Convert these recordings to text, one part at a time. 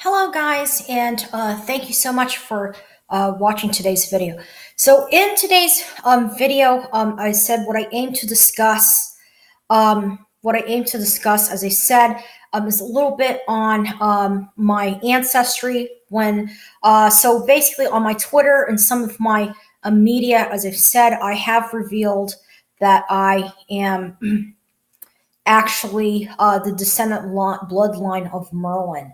Hello guys, and thank you so much for watching today's video. So in today's video, I said what I aim to discuss. As I said, is a little bit on my ancestry. So basically on my Twitter and some of my media, as I've said, I have revealed that I am actually the descendant bloodline of Merlin.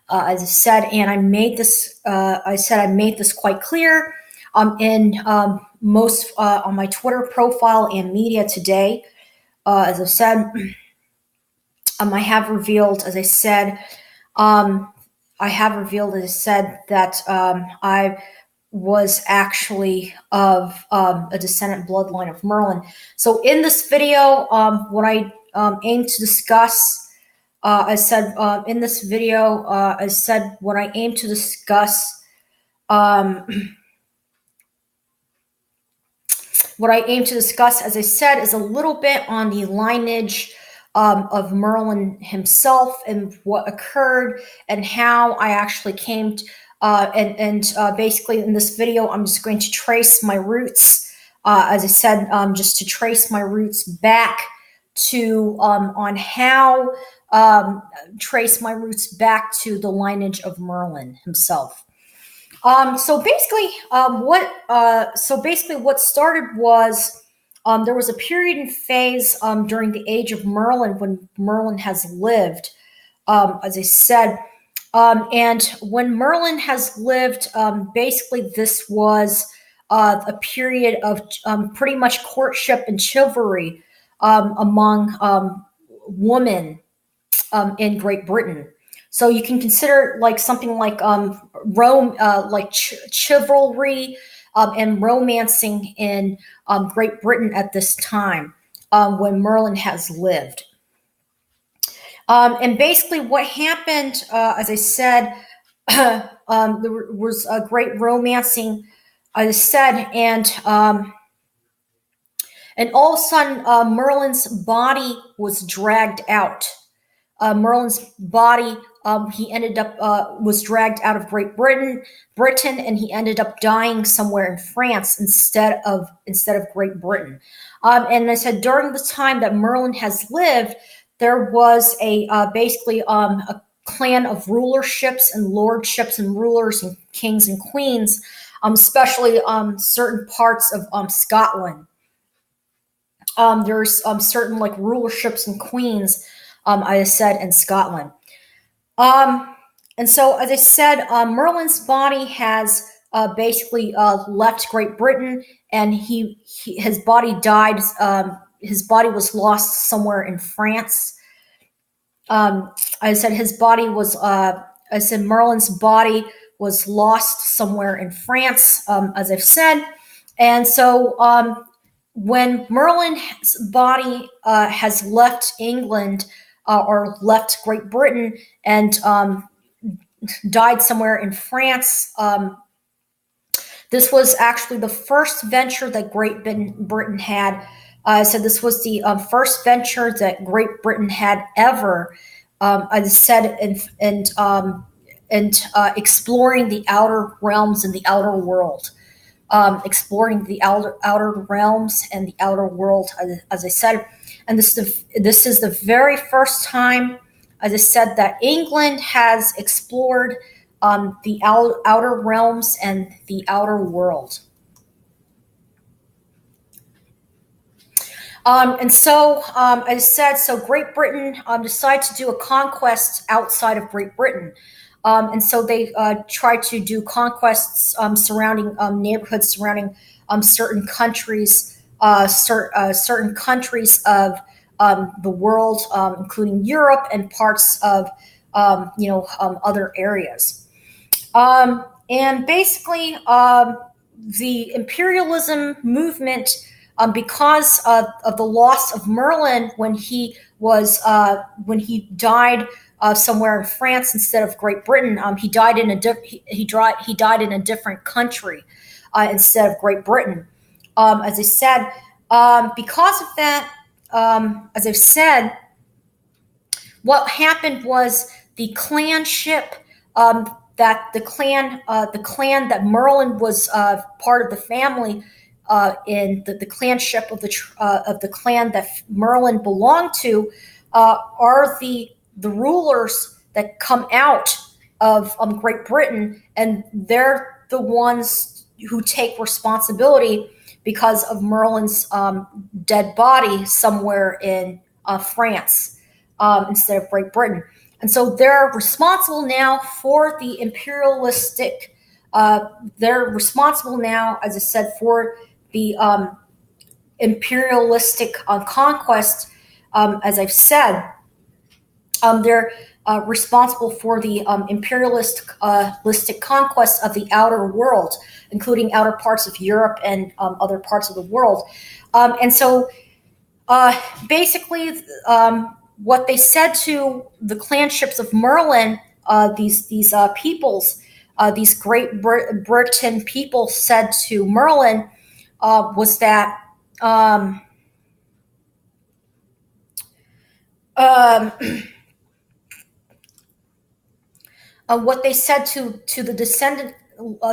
As I said, and I made this. I made this quite clear in most on my Twitter profile and media today. As I said, I have revealed, as I said, that I was actually of a descendant bloodline of Merlin. So in this video, what I aim to discuss. In this video, I said what I aim to discuss. What I aim to discuss, as I said, is a little bit on the lineage of Merlin himself and what occurred and how I actually came. Basically, in this video, I'm just going to trace my roots. As I said, just to trace my roots back to on how. Trace my roots back to the lineage of Merlin himself. So basically, what started was there was a period and phase during the age of Merlin when Merlin has lived, as I said, and when Merlin has lived, basically this was a period of pretty much courtship and chivalry among women in Great Britain. So you can consider like something like Rome, chivalry and romancing in Great Britain at this time when Merlin has lived. And basically, what happened, as I said, there was a great romancing, as I said, and all of a sudden, Merlin's body was dragged out. Merlin's body, he ended up was dragged out of Britain, and he ended up dying somewhere in France instead of Great Britain. And I said during the time that Merlin has lived, there was basically a clan of rulerships and lordships and rulers and kings and queens, especially certain parts of Scotland. There's certain like rulerships and queens. I said in Scotland. And so, as I said, Merlin's body has basically left Great Britain, and his body died. His body was lost somewhere in France. I said his body was. I said Merlin's body was lost somewhere in France, as I've said, and so when Merlin's body has left England. Or left Great Britain and died somewhere in France. This was actually the first venture that Great Britain had. So this was the first venture that Great Britain had ever, as I said, exploring the outer realms and the outer world. Exploring the outer realms and the outer world, as I said. And this is the very first time, as I said, that England has explored the outer realms and the outer world. And so, as I said, so Great Britain decided to do a conquest outside of Great Britain. And so they tried to do conquests surrounding neighborhoods surrounding certain countries. Certain countries of the world, including Europe and parts of other areas. And basically, the imperialism movement, because of the loss of Merlin when he died somewhere in France instead of Great Britain, he died in a different country instead of Great Britain. As I said, because of that, as I've said, what happened was the clanship that the clan that Merlin was part of the family in the clanship of the clan that Merlin belonged to are the rulers that come out of Great Britain, and they're the ones who take responsibility because of Merlin's dead body somewhere in France instead of Great Britain. And so they're responsible now for the imperialistic, they're responsible now, as I said, for the imperialistic conquest, as I've said. They're responsible for the imperialistic conquest of the outer world, including outer parts of Europe and other parts of the world. And so basically, what they said to the clanships of Merlin, these peoples, these Britain people said to Merlin was that um, what they said to the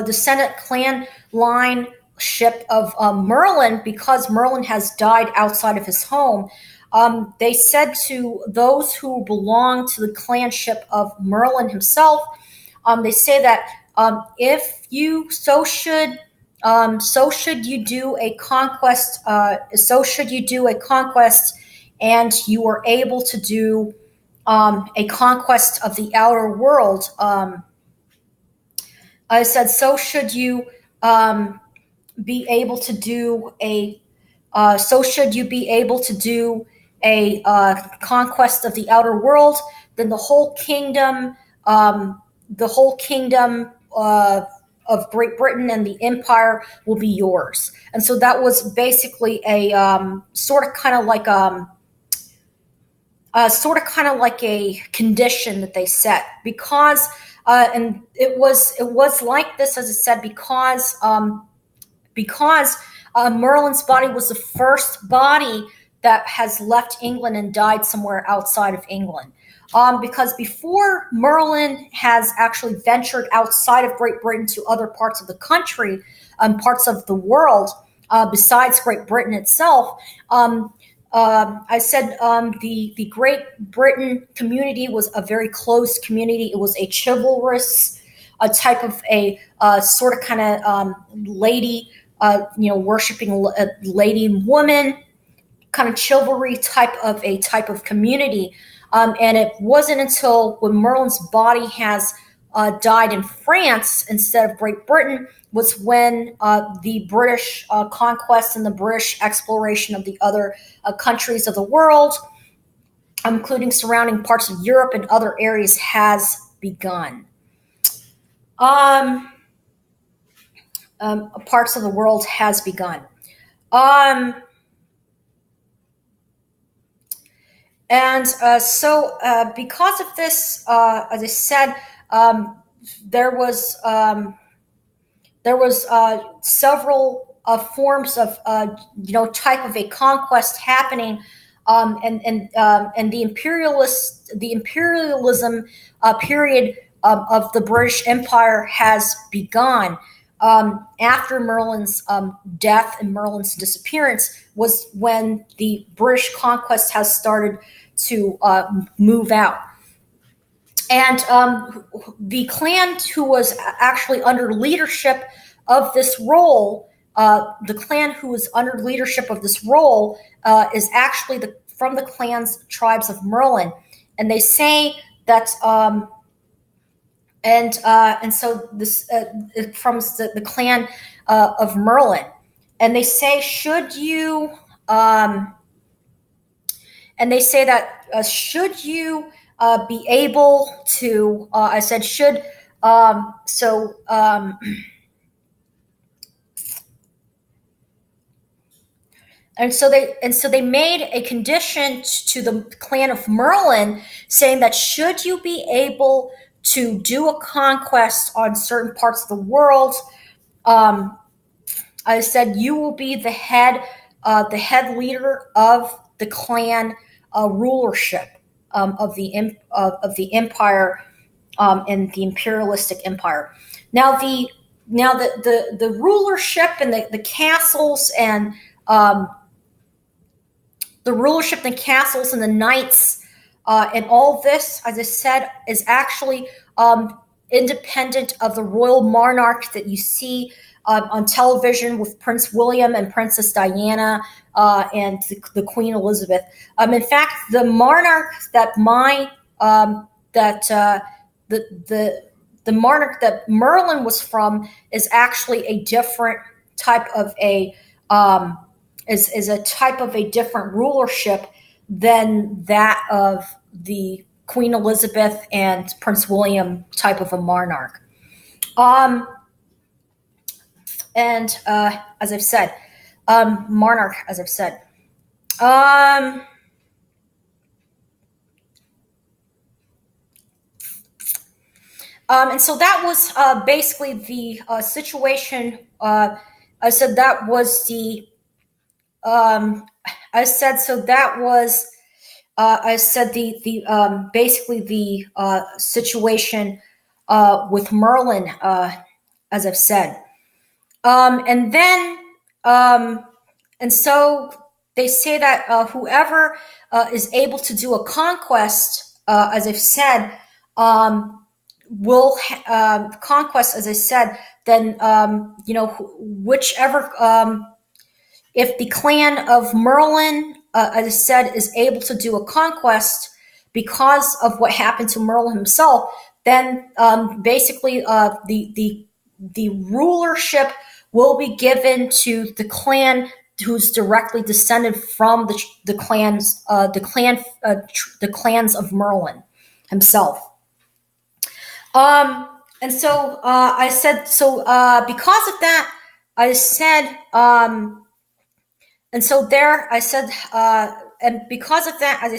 descendant clan line ship of Merlin, because Merlin has died outside of his home. They said to those who belong to the clanship of Merlin himself, they say that if you so should you do a conquest. So should you do a conquest, and you are able to do a conquest of the outer world. I said, so should you be able to do a so should you be able to do a conquest of the outer world, then the whole kingdom of Great Britain and the empire will be yours. And so that was basically a sort of kind of like a condition that they set, because and it was like this, as I said, because Merlin's body was the first body that has left England and died somewhere outside of England. Because before Merlin has actually ventured outside of Great Britain to other parts of the country, parts of the world, besides Great Britain itself, I said the Great Britain community was a very closed community. It was a chivalrous, a type of a sort of kind of lady, worshiping lady and woman, kind of chivalry type of community. And it wasn't until when Merlin's body has died in France instead of Great Britain was when the British conquest and the British exploration of the other countries of the world, including surrounding parts of Europe and other areas, has begun. Parts of the world has begun. And so, because of this, as I said, there was several forms of type of a conquest happening, and the imperialism period of the British Empire has begun. After Merlin's death and Merlin's disappearance was when the British conquest has started to move out. And the clan who was actually under leadership of this role, is actually from the clan's tribes of Merlin. And they say that and so this from the clan of Merlin, and they say and they say that should you be able to, I said should, so and so they made a condition to the clan of Merlin, saying that should you be able to do a conquest on certain parts of the world, I said you will be the head leader of the clan rulership of the empire in the imperialistic empire. Now the rulership and the castles and the knights and all this, as I said, is actually independent of the royal monarch that you see on television with Prince William and Princess Diana and the Queen Elizabeth. In fact, the monarch that the monarch that Merlin was from is actually a different type of a is a type of a different rulership than that of the Queen Elizabeth and Prince William type of a monarch. And as I've said, monarch, as I've said. And so that was basically the situation. I said that was the. I said so that was. I said the basically the situation with Merlin, as I've said, and then and so they say that whoever is able to do a conquest, as I've said, will conquest, as I said, then whichever if the clan of Merlin, as I said, is able to do a conquest because of what happened to Merlin himself, then basically the rulership will be given to the clan who's directly descended from the clans of Merlin himself. And so I said so because of that, I said. And so there, I said, and because of that, as I